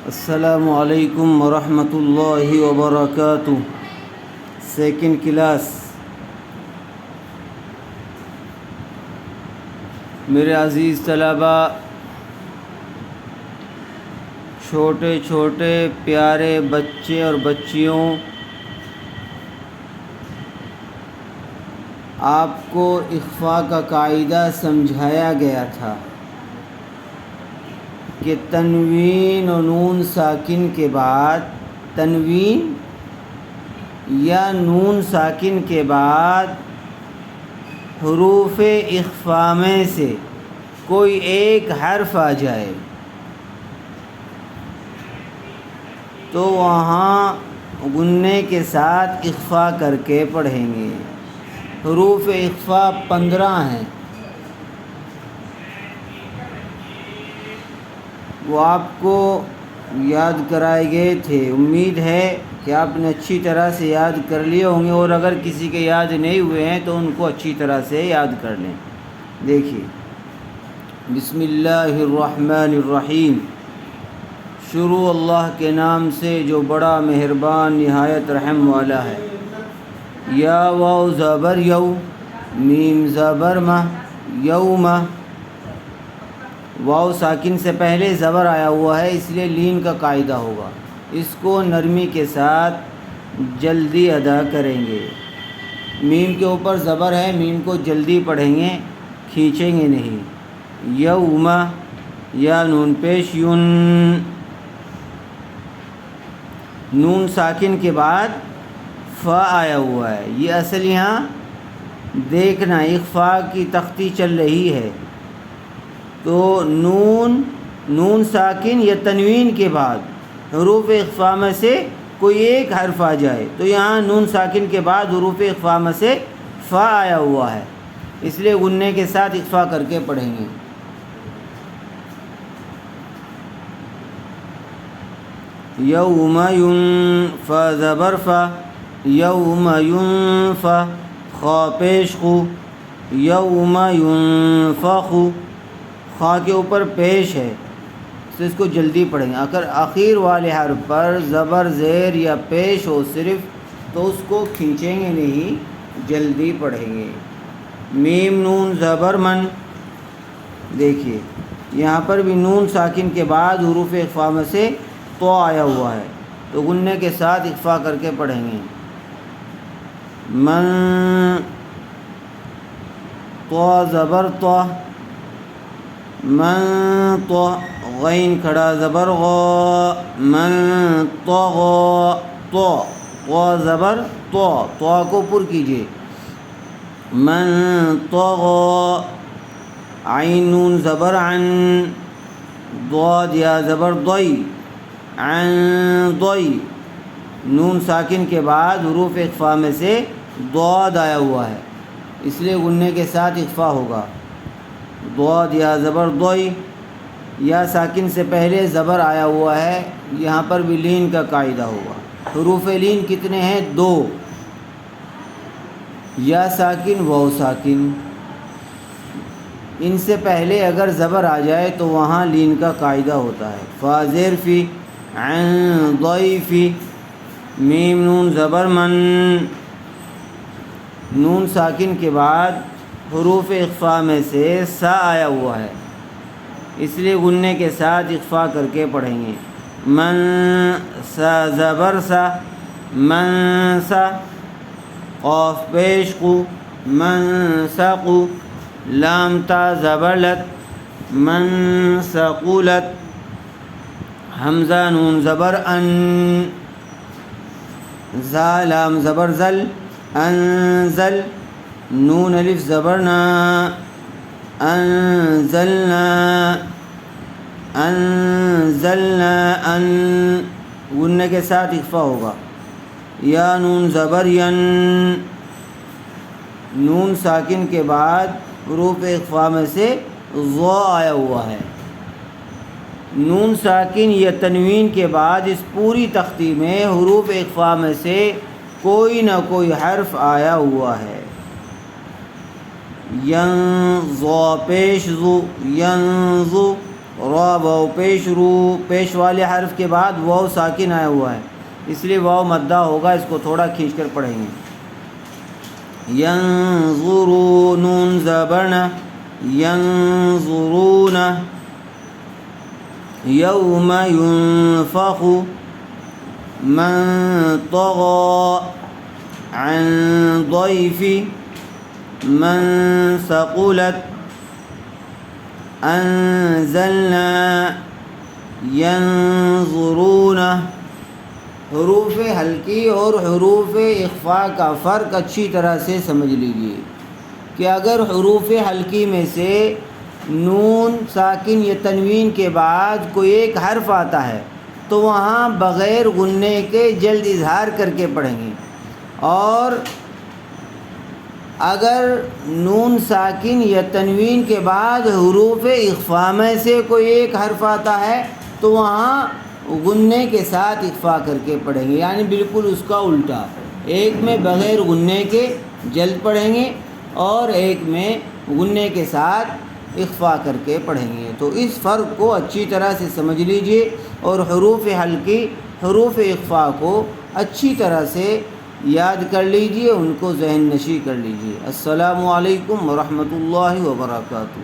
السلام علیکم ورحمۃ اللہ وبرکاتہ۔ Second class. میرے عزیز طلباء، چھوٹے چھوٹے پیارے بچے اور بچیوں، آپ کو اخفاء کا قاعدہ سمجھایا گیا تھا کہ تنوین و نون ساکن کے بعد، تنوین یا نون ساکن کے بعد حروف اخفاء میں سے کوئی ایک حرف آ جائے تو وہاں غنّے کے ساتھ اخفاء کر کے پڑھیں گے۔ حروف اخفاء 15 ہیں، وہ آپ کو یاد کرائے گئے تھے۔ امید ہے کہ آپ نے اچھی طرح سے یاد کر لیے ہوں گے، اور اگر کسی کے یاد نہیں ہوئے ہیں تو ان کو اچھی طرح سے یاد کر لیں۔ دیکھیے، بسم اللہ الرحمن الرحیم، شروع اللہ کے نام سے جو بڑا مہربان نہایت رحم والا ہے۔ یا واو زبر یو، میم زبر مہ، یوم۔ واو ساکن سے پہلے زبر آیا ہوا ہے، اس لیے لین کا قاعدہ ہوگا۔ اس کو نرمی کے ساتھ جلدی ادا کریں گے۔ میم کے اوپر زبر ہے، میم کو جلدی پڑھیں گے، کھینچیں گے نہیں۔ یوم، یا نون پیش یون، نون ساکن کے بعد فا آیا ہوا ہے۔ یہ اصل یہاں دیکھنا، اخفاء کی تختی چل رہی ہے تو نون ساکن یا تنوین کے بعد حروف اخفاء میں سے کوئی ایک حرف آ جائے تو یہاں نون ساکن کے بعد حروف اخفاء میں سے فا آیا ہوا ہے، اس لیے غنّے کے ساتھ اخفاء کر کے پڑھیں گے۔ یوم ینفع زبر فا، یوم ینفع، خا پیش خو، یوم ینفخ، خا کے اوپر پیش ہے تو اس کو جلدی پڑھیں گے۔ اگر آخر والے حرف پر زبر زیر یا پیش ہو صرف تو اس کو کھینچیں گے نہیں، جلدی پڑھیں گے۔ میم نون زبر من، دیکھیے یہاں پر بھی نون ساکن کے بعد حروف اخفاء میں سے تو آیا ہوا ہے تو غنّے کے ساتھ اخفاء کر کے پڑھیں گے۔ من، تو زبر تو، من تو، غین کھڑا زبر غو، من طغى، تو زبر تو کو پر کیجیے۔ من طغى، عین نون زبر عن، ضاد یا زبر ضی، عن ضی، نون ساکن کے بعد حروف اخفاء میں سے ضاد آیا ہوا ہے، اس لیے غنّے کے ساتھ اخفاء ہوگا۔ ضاد یا زبر ضی، یا ساکن سے پہلے زبر آیا ہوا ہے، یہاں پر بھی لین کا قاعدہ ہوگا۔ حروف لین کتنے ہیں؟ 2، یا ساکن، واو ساکن۔ ان سے پہلے اگر زبر آ جائے تو وہاں لین کا قاعدہ ہوتا ہے۔ فا زیر فی، عن ضیفی، میم نون زبر من، نون ساکن کے بعد حروف اخفاء میں سے سا آیا ہوا ہے، اس لیے غنّے کے ساتھ اخفاء کر کے پڑھیں گے۔ من، سا زبر سا، من سا، قاف پیش قو، من سقو، لام تا زبر لت، من سقولت، حمزہ نون زبر ان، زا لام زبر زل، انزل، نون الف زبر نا، انزلنا، انزلنا ان، غنّے کے ساتھ اخفاء ہوگا۔ یا نون زبر ین، نون ساکن کے بعد حروف اخفاء میں سے ضا آیا ہوا ہے۔ نون ساکن یا تنوین کے بعد اس پوری تختی میں حروف اخفاء میں سے کوئی نہ کوئی حرف آیا ہوا ہے۔ ین، ضا پیش ذو، ینظو، را واو پیش رو، پیش والے حرف کے بعد واو ساکن آیا ہوا ہے، اس لیے واو مدہ ہوگا، اس کو تھوڑا کھینچ کر پڑھیں گے۔ ینظرون، نون زبر ن، ینظرون، یوم ینفخ، من طغى عن ضیف، من ثقلت، انزلنا، ینظرون۔ حروف حلقی اور حروف اخفاء کا فرق اچھی طرح سے سمجھ لیجیے کہ اگر حروف حلقی میں سے نون ساکن یا تنوین کے بعد کوئی ایک حرف آتا ہے تو وہاں بغیر غنّے کے جلد اظہار کر کے پڑھیں گے، اور اگر نون ساکن یا تنوین کے بعد حروف اخفاء میں سے کوئی ایک حرف آتا ہے تو وہاں غنّے کے ساتھ اخفاء کر کے پڑھیں گے، یعنی بالکل اس کا الٹا، ایک میں بغیر غنّے کے جلد پڑھیں گے اور ایک میں غنّے کے ساتھ اخفاء کر کے پڑھیں گے۔ تو اس فرق کو اچھی طرح سے سمجھ لیجئے اور حروف حلقی، حروف اخفاء کو اچھی طرح سے یاد کر لیجئے، ان کو ذہن نشی کر لیجئے۔ السلام علیکم ورحمۃ اللہ وبرکاتہ۔